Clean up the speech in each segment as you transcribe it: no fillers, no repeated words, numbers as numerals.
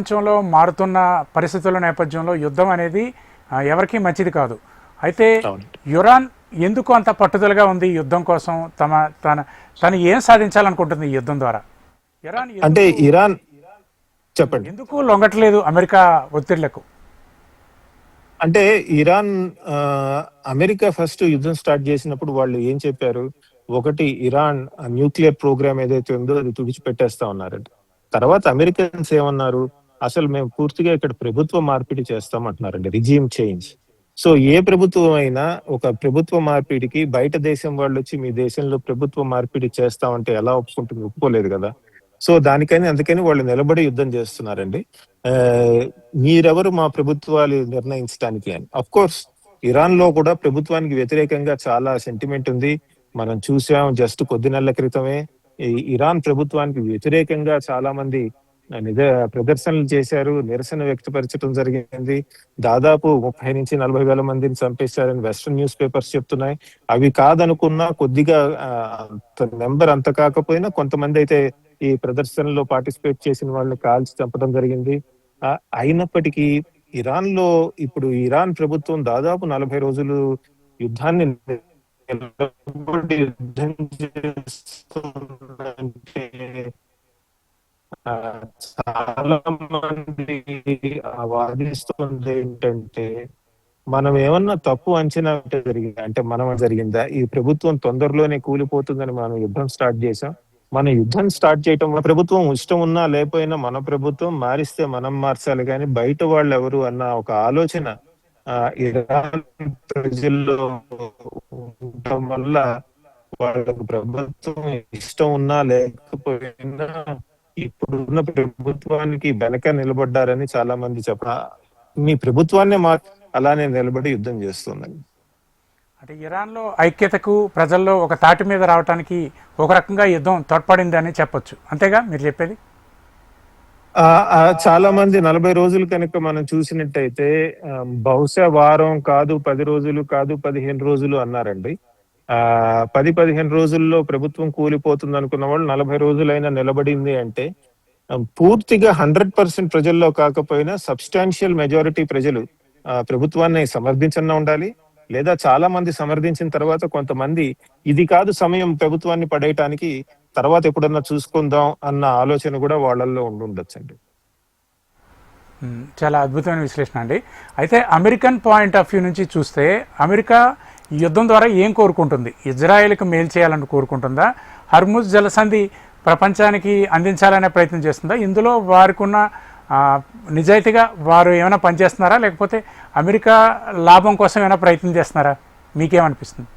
ప్రపంచంలో మారుతున్న పరిస్థితుల నేపథ్యంలో యుద్ధం అనేది ఎవరికీ మంచిది కాదు. అయితే అవునండి. ఇరాన్ ఎందుకు అంత పట్టుదలగా ఉంది యుద్ధం కోసం? తను ఏం సాధించాలనుకుంటుంది ఈ యుద్ధం ద్వారా? ఇరాన్ అంటే ఎందుకు ఇరాన్ చెప్పండి. ఎందుకు లొంగట్లేదు అమెరికా ఒత్తిళ్లకు? అంటే ఇరాన్ ఆ, అమెరికా ఫస్ట్ యుద్ధం స్టార్ట్ చేసినప్పుడు వాళ్ళు ఏం చెప్పారు? ఒకటి, ఇరాన్ న్యూక్లియర్ ప్రోగ్రామ్ ఏదైతే ఉందో అది తుడిచిపెట్టేస్తా ఉన్నారంట. తర్వాత అమెరికన్స్ ఏమన్నారు? అసలు మేము పూర్తిగా ఇక్కడ ప్రభుత్వ మార్పిడి చేస్తాం అంటున్నారండి, రిజీమ్ చేంజ్. సో ఏ ప్రభుత్వం అయినా ఒక ప్రభుత్వ మార్పిడికి బయట దేశం వాళ్ళు వచ్చి మీ దేశంలో ప్రభుత్వ మార్పిడి చేస్తామంటే ఎలా ఒప్పుకుంటుంది? ఒప్పుకోలేదు కదా. సో అందుకని వాళ్ళు నిలబడి యుద్ధం చేస్తున్నారండి. ఆ, మీరెవరు మా ప్రభుత్వాలు నిర్ణయించడానికి అని. అఫ్ కోర్స్ ఇరాన్ లో కూడా ప్రభుత్వానికి వ్యతిరేకంగా చాలా సెంటిమెంట్ ఉంది. మనం చూసాం జస్ట్ కొద్ది నెలల క్రితమే ఈ ఇరాన్ ప్రభుత్వానికి వ్యతిరేకంగా చాలా మంది నిజ ప్రదర్శనలు చేశారు, నిరసన వ్యక్తపరచడం జరిగింది. దాదాపు 30 నుంచి 40 వేల మందిని చంపేశారని వెస్ట్రన్ న్యూస్ పేపర్స్ చెప్తున్నాయి. అవి కాదనుకున్నా కొద్దిగా నెంబర్ అంత కాకపోయినా కొంతమంది అయితే ఈ ప్రదర్శనలో పార్టిసిపేట్ చేసిన వాళ్ళని కాల్చి చంపడం జరిగింది. అయినప్పటికీ ఇరాన్ లో ఇప్పుడు ఇరాన్ ప్రభుత్వం దాదాపు 40 రోజులు యుద్ధాన్ని నిలబడి యుద్ధం చేస్తుందంటే ఆ, చాలా మంది వాదిస్తుంది ఏంటంటే, మనం ఏమన్నా తప్పు అంచనా జరిగిందా, అంటే మనం జరిగిందా, ఈ ప్రభుత్వం తొందరలోనే కూలిపోతుందని మనం యుద్ధం స్టార్ట్ చేసాం. మన యుద్ధం స్టార్ట్ చేయటం, మన ప్రభుత్వం ఇష్టం ఉన్నా లేకపోయినా మన ప్రభుత్వం మారిస్తే మనం మార్చాలి కానీ బయట వాళ్ళు ఎవరు అన్న ఒక ఆలోచన ఇరాన్ ప్రజల్లో ఉండటం వల్ల వాళ్ళకు ప్రభుత్వం ఇష్టం ఉన్నా లేకపోయినా ఇప్పుడున్న ప్రభుత్వానికి వెనక నిలబడ్డారని చాలా మంది మీ ప్రభుత్వాన్ని అలానే నిలబడి యుద్ధం చేస్తుందండి. అంటే ఇరాన్లో ఐక్యతకు ప్రజల్లో ఒక తాటి మీద రావడానికి ఒక రకంగా యుద్ధం తోడ్పడింది అని చెప్పొచ్చు, అంతేగా మీరు చెప్పేది? చాలా మంది 40 రోజులు కనుక మనం చూసినట్టయితే బహుశా వారం కాదు, 10 రోజులు కాదు, 15 రోజులు అన్నారండి. 10-15 రోజుల్లో ప్రభుత్వం కూలిపోతుంది అనుకున్న వాళ్ళు 40 రోజులైనా నిలబడింది అంటే పూర్తిగా 100% ప్రజల్లో కాకపోయినా సబ్స్టాన్షియల్ మెజారిటీ ప్రజలు ప్రభుత్వాన్ని సమర్థించన్నా ఉండాలి. లేదా చాలా మంది సమర్థించిన తర్వాత కొంతమంది ఇది కాదు సమయం ప్రభుత్వాన్ని పడేయటానికి, తర్వాత ఎప్పుడన్నా చూసుకుందాం అన్న ఆలోచన కూడా వాళ్ళల్లో ఉండుండొచ్చండి. చాలా అద్భుతమైన విశ్లేషణ అండి. అయితే అమెరికన్ పాయింట్ ఆఫ్ వ్యూ నుంచి చూస్తే అమెరికా ఈ యుద్ధం ద్వారా ఏం కోరుకుంటుంది? ఇజ్రాయెల్కి మేలు చేయాలని కోరుకుంటుందా? హర్ముజ్ జలసంధి ప్రపంచానికి అందించాలనే ప్రయత్నం చేస్తుందా? ఇందులో వారికి ఉన్న నిజాయితీగా వారు ఏమైనా పనిచేస్తున్నారా, లేకపోతే అమెరికా లాభం కోసం ఏమైనా ప్రయత్నం చేస్తున్నారా? మీకేమనిపిస్తుంది?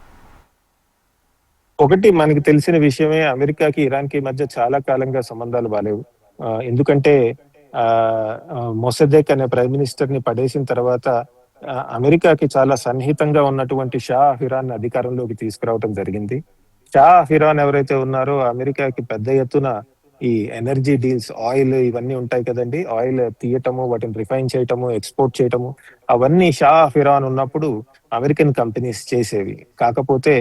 ఒకటి, మనకి తెలిసిన విషయమే, అమెరికాకి ఇరాన్కి మధ్య చాలా కాలంగా సంబంధాలు బాలేవు. ఎందుకంటే మొసదెక్ అనే ప్రైమ్ మినిస్టర్ ని పడేసిన తర్వాత అమెరికాకి చాలా సన్నిహితంగా ఉన్నటువంటి షా ఆఫ్ ఇరాన్ అధికారంలోకి తీసుకురావడం జరిగింది. షా ఆఫ్ ఇరాన్ ఎవరైతే ఉన్నారో అమెరికాకి పెద్ద ఎత్తున ఈ ఎనర్జీ డీల్స్, ఆయిల్ ఇవన్నీ ఉంటాయి కదండి, ఆయిల్ తీయటము, వాటిని రిఫైన్ చేయటము, ఎక్స్పోర్ట్ చేయటము, అవన్నీ షా ఆఫ్ ఇరాన్ ఉన్నప్పుడు అమెరికన్ కంపెనీస్ చేసేవి. కాకపోతే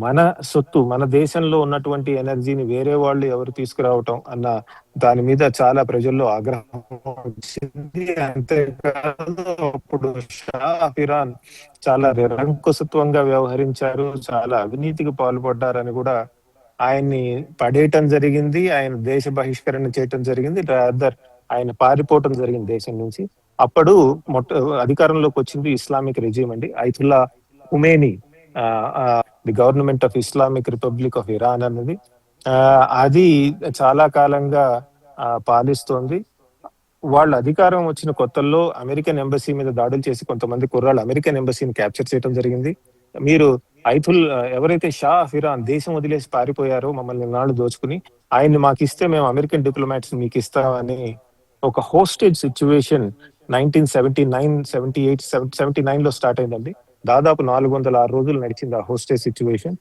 మన సొత్తు, మన దేశంలో ఉన్నటువంటి ఎనర్జీని వేరే వాళ్ళు ఎవరు తీసుకురావటం అన్న దాని మీద చాలా ప్రజల్లో ఆగ్రహం వచ్చింది. అంతేకాదు అప్పుడు షా ఆఫ్ ఇరాన్ చాలా నిరంకుశత్వంగా వ్యవహరించారు, చాలా అవినీతికి పాల్పడ్డారని కూడా ఆయన్ని పడేయటం జరిగింది. ఆయన దేశ బహిష్కరణ చేయటం జరిగింది. ఆయన పారిపోవటం జరిగింది దేశం నుంచి. అప్పుడు అధికారంలోకి వచ్చింది ఇస్లామిక్ రెజీమ్ అండి, Ayatollah Khomeini, the government of Islamic republic of Iran అన్నది. అది చాలా కాలంగా పాలిస్తోంది. వాళ్ళు అధికారం వచ్చిన కొత్తల్లో అమెరికన్ ఎంబసీ మీద దాడులు చేసి కొంతమంది కుర్రాళ్ళు అమెరికన్ ఎంబసీని క్యాప్చర్ చేయడం జరిగింది. మీరు ఎవరైతే షా ఆఫ్ ఇరాన్ దేశం వదిలేసి పారిపోయారో, మమ్మల్ని నాళ్ళు దోచుకుని, ఆయన్ని మాకు ఇస్తే మేము అమెరికన్ డిప్లొమాట్స్ మీకు ఇస్తామని ఒక హోస్టేజ్ సిచ్యువేషన్ 1979, 78, 79 లో స్టార్ట్ అయిందండి. దాదాపు 406 రోజులు నడిచింది ఆ హోస్టేజ్ సిచ్యువేషన్.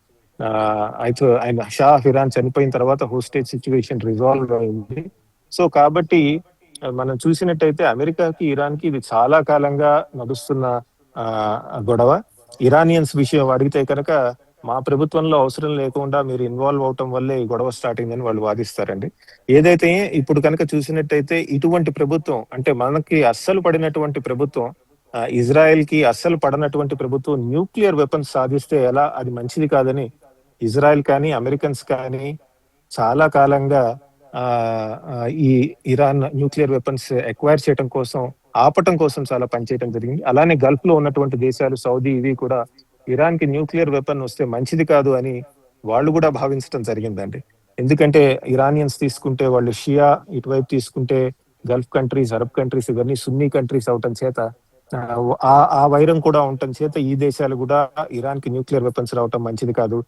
అయితే ఆయన షా ఆఫ్ ఇరాన్ చనిపోయిన తర్వాత హోస్టేజ్ సిచ్యువేషన్ రిజాల్వ్ అయింది. సో కాబట్టి మనం చూసినట్టయితే అమెరికాకి ఇరాన్ కి ఇది చాలా కాలంగా నడుస్తున్న గొడవ. ఇరానియన్స్ విషయం అడిగితే కనుక మా ప్రభుత్వంలో అవసరం లేకుండా మీరు ఇన్వాల్వ్ అవటం వల్లే ఈ గొడవ స్టార్ట్ అయిందని వాళ్ళు వాదిస్తారండి. ఏదైతే ఇప్పుడు కనుక చూసినట్టయితే ఇటువంటి ప్రభుత్వం అంటే మనకి అస్సలు పడినటువంటి ప్రభుత్వం, ఇజ్రాయెల్ కి అస్సలు పడనటువంటి ప్రభుత్వం న్యూక్లియర్ వెపన్స్ సాధిస్తే ఎలా అది మంచిది కాదని ఇజ్రాయెల్ కానీ అమెరికన్స్ కానీ చాలా కాలంగా ఆ ఆ, ఈ ఇరాన్ న్యూక్లియర్ వెపన్స్ ఎక్వైర్ చేయడం కోసం ఆపటం కోసం చాలా పనిచేయడం జరిగింది. అలానే గల్ఫ్ లో ఉన్నటువంటి దేశాలు సౌదీ ఇవి కూడా ఇరాన్ కి న్యూక్లియర్ వెపన్ వస్తే మంచిది కాదు అని వాళ్ళు కూడా భావించడం జరిగిందండి. ఎందుకంటే ఇరానియన్స్ తీసుకుంటే వాళ్ళు షియా, ఇటువైపు తీసుకుంటే గల్ఫ్ కంట్రీస్, అరబ్ కంట్రీస్ ఇవన్నీ సున్నీ కంట్రీస్ అవటం చేత ఆ వైరం కూడా ఉండటం చేత ఈ దేశాలు కూడా ఇరాన్ కి న్యూక్లియర్ వెపన్స్ రావటం మంచిది కాదు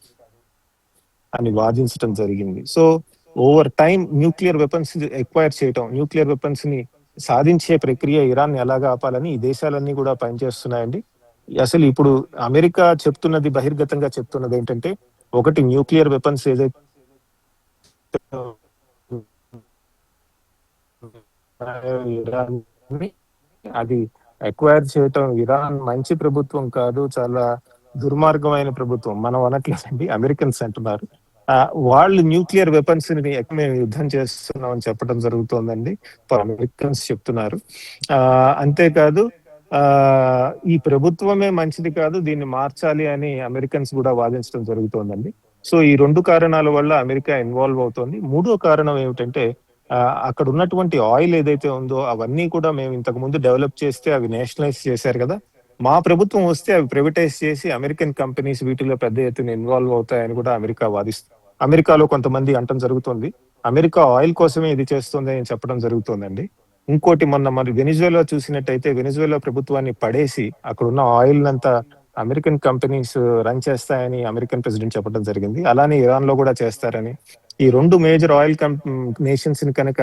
అని వాదించడం జరిగింది. So over time nuclear weapons acquire చేయటం, న్యూక్లియర్ వెపన్స్ ని సాధించే ప్రక్రియ ఇరాన్ ఎలాగా ఆపాలని ఈ దేశాలన్నీ కూడా పనిచేస్తున్నాయండి. అసలు ఇప్పుడు అమెరికా చెప్తున్నది, బహిర్గతంగా చెప్తున్నది ఏంటంటే, ఒకటి న్యూక్లియర్ వెపన్స్ ఏదైతే ఇరాన్ అది ఎక్వైర్ చేయటం ఇరాన్ మంచి ప్రభుత్వం కాదు, చాలా దుర్మార్గమైన ప్రభుత్వం. మనం అనట్లేదండి, అమెరికన్స్ అంటున్నారు. వాళ్ళు న్యూక్లియర్ వెపన్స్ ని మేము యుద్ధం చేస్తున్నాం అని చెప్పడం జరుగుతోందండి. అమెరికన్స్ చెప్తున్నారు. అంతేకాదు ఈ ప్రభుత్వమే మంచిది కాదు, దీన్ని మార్చాలి అని అమెరికన్స్ కూడా వాదించడం జరుగుతోందండి. సో ఈ రెండు కారణాల వల్ల అమెరికా ఇన్వాల్వ్ అవుతోంది. మూడో కారణం ఏమిటంటే, అక్కడ ఉన్నటువంటి ఆయిల్ ఏదైతే ఉందో అవన్నీ కూడా మేము ఇంతకు ముందు డెవలప్ చేస్తే అవి నేషనలైజ్ చేశారు కదా, మా ప్రభుత్వం వస్తే అవి ప్రైవేటైజ్ చేసి అమెరికన్ కంపెనీస్ వీటిలో పెద్ద ఎత్తున ఇన్వాల్వ్ అవుతాయని కూడా అమెరికా వాదిస్తుంది. అమెరికాలో కొంతమంది అంటం జరుగుతుంది, అమెరికా ఆయిల్ కోసమే ఇది చేస్తుంది అని చెప్పడం జరుగుతుందండి. ఇంకోటి, మొన్న మరి వెనిజువేలా చూసినట్టయితే వెనిజువేలా ప్రభుత్వాన్ని పడేసి అక్కడ ఉన్న ఆయిల్ అంతా అమెరికన్ కంపెనీస్ రన్ చేస్తాయని అమెరికన్ ప్రెసిడెంట్ చెప్పడం జరిగింది. అలానే ఇరాన్ లో కూడా చేస్తారని. ఈ రెండు మేజర్ ఆయిల్ నేషన్స్ ని కనుక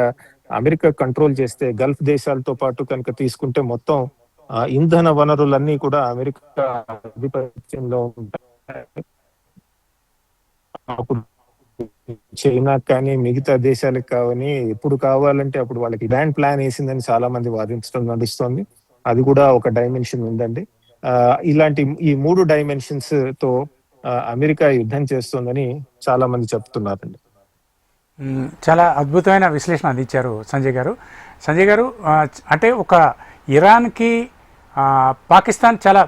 అమెరికా కంట్రోల్ చేస్తే, గల్ఫ్ దేశాలతో పాటు కనుక తీసుకుంటే మొత్తం ఇంధన వనరులన్నీ కూడా అమెరికా ఆధిపత్యంలో ఉంటాయి. అప్పుడు చైనా కానీ మిగతా దేశాలకు కావని ఎప్పుడు కావాలంటే అప్పుడు వాళ్ళకి గ్రాండ్ ప్లాన్ వేసిందని చాలా మంది వాదించడం నడుస్తోంది. అది కూడా ఒక డైమెన్షన్ ఉందండి. ఇలాంటి ఈ మూడు డైమెన్షన్స్ తో అమెరికా యుద్ధం చేస్తోందని చాలా మంది చెప్తున్నారండి. చాలా అద్భుతమైన విశ్లేషణ అందించారు సంజయ్ గారు. సంజయ్ గారు, అంటే ఒక ఇరాన్కి పాకిస్తాన్ చాలా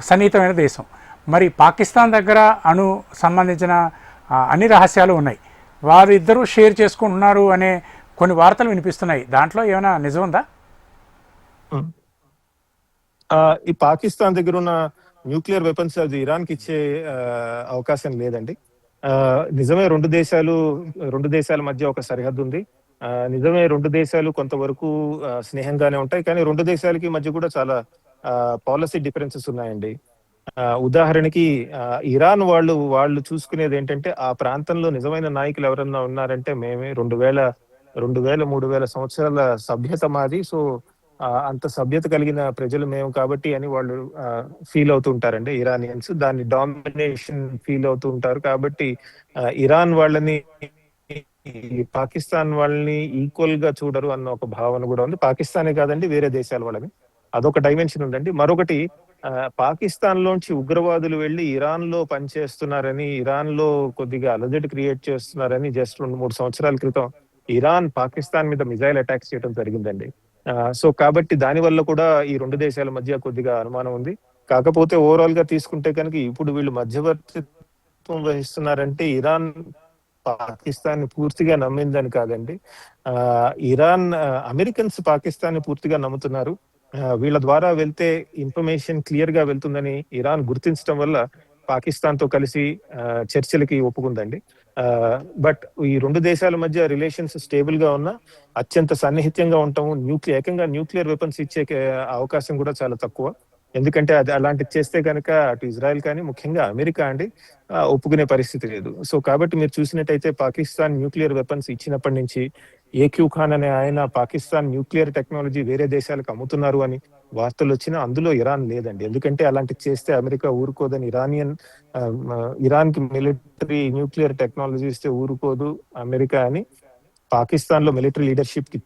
సన్నిహితమైన దేశం. మరి పాకిస్తాన్ దగ్గర సంబంధించిన అన్ని రహస్యాలు ఉన్నాయి, వారిద్దరూ షేర్ చేసుకుంటున్నారు అనే కొన్ని వార్తలు వినిపిస్తున్నాయి. దాంట్లో ఏమైనా నిజం ఉందా? ఈ పాకిస్తాన్ దగ్గర ఉన్న న్యూక్లియర్ వెపన్స్ అది ఇరాన్ కి ఇచ్చే అవకాశం లేదండి. నిజమే, రెండు దేశాల మధ్య ఒక సరిహద్దు ఉంది. నిజమే, రెండు దేశాలు కొంతవరకు స్నేహంగానే ఉంటాయి, కానీ రెండు దేశాలకి మధ్య కూడా చాలా పాలసీ డిఫరెన్సెస్ ఉన్నాయండి. ఉదాహరణకి ఇరాన్ వాళ్ళు చూసుకునేది ఏంటంటే, ఆ ప్రాంతంలో నిజమైన నాయకులు ఎవరన్నా ఉన్నారంటే మేమే. 2000-3000 సంవత్సరాల సభ్యత మాది. సో అంత సభ్యత కలిగిన ప్రజలు మేము కాబట్టి అని వాళ్ళు ఫీల్ అవుతూ ఉంటారండి ఇరానియన్స్. దాన్ని డామినేషన్ ఫీల్ అవుతూ ఉంటారు. కాబట్టి ఇరాన్ వాళ్ళని పాకిస్తాన్ వాళ్ళని ఈక్వల్ గా చూడరు అన్న ఒక భావన కూడా ఉంది. పాకిస్తానే కాదండి, వేరే దేశాల వాళ్ళని. అదొక డైమెన్షన్ ఉందండి. మరొకటి, పాకిస్తాన్ లోంచి ఉగ్రవాదులు వెళ్లి ఇరాన్ లో పనిచేస్తున్నారని, ఇరాన్ లో కొద్దిగా అలజడి క్రియేట్ చేస్తున్నారని జస్ట్ 2-3 సంవత్సరాల క్రితం ఇరాన్ పాకిస్తాన్ మీద మిజైల్ అటాక్స్ చేయడం జరిగిందండి. సో కాబట్టి దాని వల్ల కూడా ఈ రెండు దేశాల మధ్య కొద్దిగా అనుమానం ఉంది. కాకపోతే ఓవరాల్ గా తీసుకుంటే కనుక ఇప్పుడు వీళ్ళు మధ్యవర్తిత్వం వహిస్తున్నారంటే ఇరాన్ పాకిస్తాన్ ని పూర్తిగా నమ్మిందని కాదండి. ఇరాన్ అమెరికన్స్ పాకిస్తాన్ ని పూర్తిగా నమ్ముతున్నారు. వీళ్ళ ద్వారా వెళ్తే ఇన్ఫర్మేషన్ క్లియర్ గా వెళ్తుందని ఇరాన్ గుర్తించడం వల్ల పాకిస్తాన్ తో కలిసి చర్చలకి ఒప్పుకుందండి. బట్ ఈ రెండు దేశాల మధ్య రిలేషన్స్ స్టేబుల్ గా ఉన్నా అత్యంత సన్నిహితంగా ఉంటాము. ఏకంగా న్యూక్లియర్ వెపన్స్ ఇచ్చే అవకాశం కూడా చాలా తక్కువ. ఎందుకంటే అది అలాంటిది చేస్తే కనుక అటు ఇజ్రాయెల్ కానీ ముఖ్యంగా అమెరికా అండి ఒప్పుకునే పరిస్థితి లేదు. సో కాబట్టి మీరు చూసినట్టయితే పాకిస్తాన్ న్యూక్లియర్ వెపన్స్ ఇచ్చినప్పటి నుంచి ఏక్యూ ఖాన్ అనే ఆయన పాకిస్తాన్ న్యూక్లియర్ టెక్నాలజీ వేరే దేశాలకు అమ్ముతున్నారు అని వార్తలు వచ్చినా అందులో ఇరాన్ లేదండి. ఎందుకంటే అలాంటివి చేస్తే అమెరికా ఊరుకోదని, ఇరాన్ కి మిలిటరీ న్యూక్లియర్ టెక్నాలజీ ఇస్తే ఊరుకోదు అమెరికా అని పాకిస్తాన్ లో మిలిటరీ లీడర్షిప్ కి